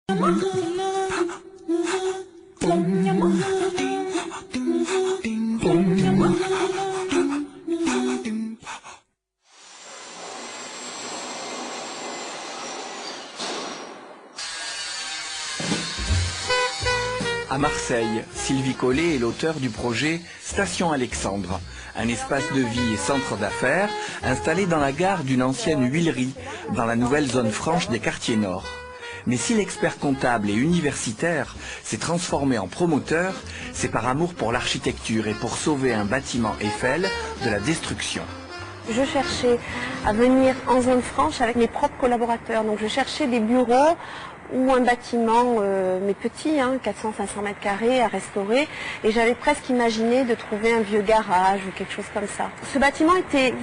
À Marseille, Sylvie Collet est l'auteur du projet Station Alexandre, un espace de vie et centre d'affaires installé dans la gare d'une ancienne huilerie, dans la nouvelle zone franche des quartiers nord. Mais si l'expert comptable et universitaire s'est transformé en promoteur, c'est par amour pour l'architecture et pour sauver un bâtiment Eiffel de la destruction. Je cherchais à venir en zone franche avec mes propres collaborateurs. Donc je cherchais des bureaux ou un bâtiment, mais petit, 400-500 mètres carrés à restaurer. Et j'avais presque imaginé de trouver un vieux garage ou quelque chose comme ça. Ce bâtiment était,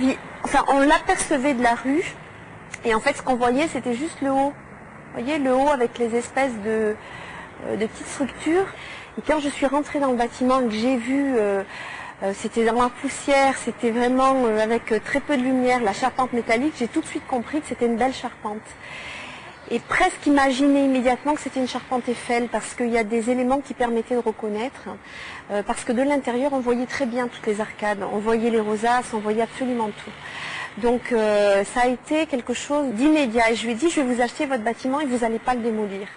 on l'apercevait de la rue. Et en fait, ce qu'on voyait, c'était juste le haut. Vous voyez, le haut avec les espèces de petites structures. Et quand je suis rentrée dans le bâtiment et que j'ai vu... c'était dans la poussière, c'était vraiment avec très peu de lumière, la charpente métallique, j'ai tout de suite compris que c'était une belle charpente. Et presque imaginé immédiatement que c'était une charpente Eiffel, parce qu'il y a des éléments qui permettaient de reconnaître, parce que de l'intérieur on voyait très bien toutes les arcades, on voyait les rosaces, on voyait absolument tout. Donc ça a été quelque chose d'immédiat, et je lui ai dit je vais vous acheter votre bâtiment et vous n'allez pas le démolir.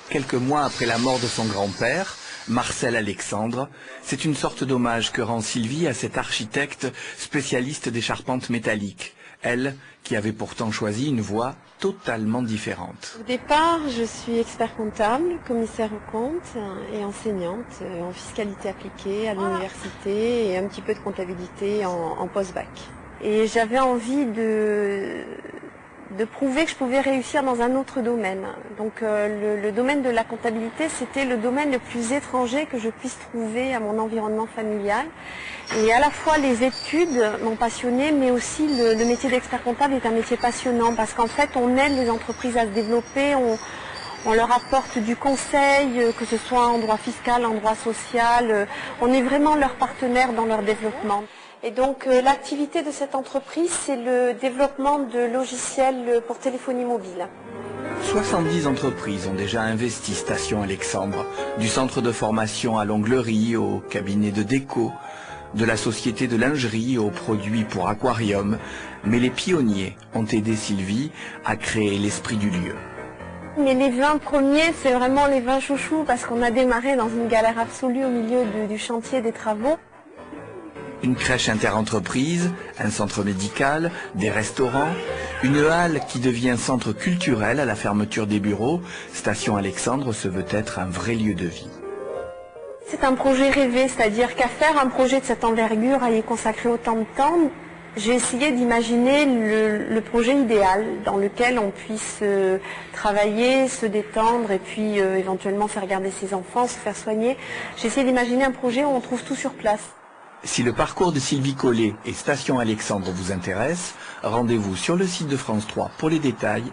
Quelques mois après la mort de son grand-père, Marcel Alexandre, c'est une sorte d'hommage que rend Sylvie à cette architecte spécialiste des charpentes métalliques, elle qui avait pourtant choisi une voie totalement différente. Au départ, je suis expert comptable, commissaire aux comptes et enseignante en fiscalité appliquée à l'université et un petit peu de comptabilité en post-bac. Et j'avais envie de prouver que je pouvais réussir dans un autre domaine. Donc le domaine de la comptabilité, c'était le domaine le plus étranger que je puisse trouver à mon environnement familial. Et à la fois les études m'ont passionnée, mais aussi le métier d'expert comptable est un métier passionnant parce qu'en fait on aide les entreprises à se développer, on leur apporte du conseil, que ce soit en droit fiscal, en droit social, on est vraiment leur partenaire dans leur développement. Et donc l'activité de cette entreprise, c'est le développement de logiciels pour téléphonie mobile. 70 entreprises ont déjà investi Station Alexandre, du centre de formation à l'onglerie au cabinet de déco, de la société de lingerie aux produits pour aquarium. Mais les pionniers ont aidé Sylvie à créer l'esprit du lieu. Mais les 20 premiers, c'est vraiment les 20 chouchous parce qu'on a démarré dans une galère absolue au milieu du chantier des travaux. Une crèche interentreprise, un centre médical, des restaurants, une halle qui devient centre culturel à la fermeture des bureaux, Station Alexandre se veut être un vrai lieu de vie. C'est un projet rêvé, c'est-à-dire qu'à faire un projet de cette envergure, à y consacrer autant de temps, j'ai essayé d'imaginer le projet idéal dans lequel on puisse travailler, se détendre et puis éventuellement faire garder ses enfants, se faire soigner. J'ai essayé d'imaginer un projet où on trouve tout sur place. Si le parcours de Sylvie Collet et Station Alexandre vous intéresse, rendez-vous sur le site de France 3 pour les détails.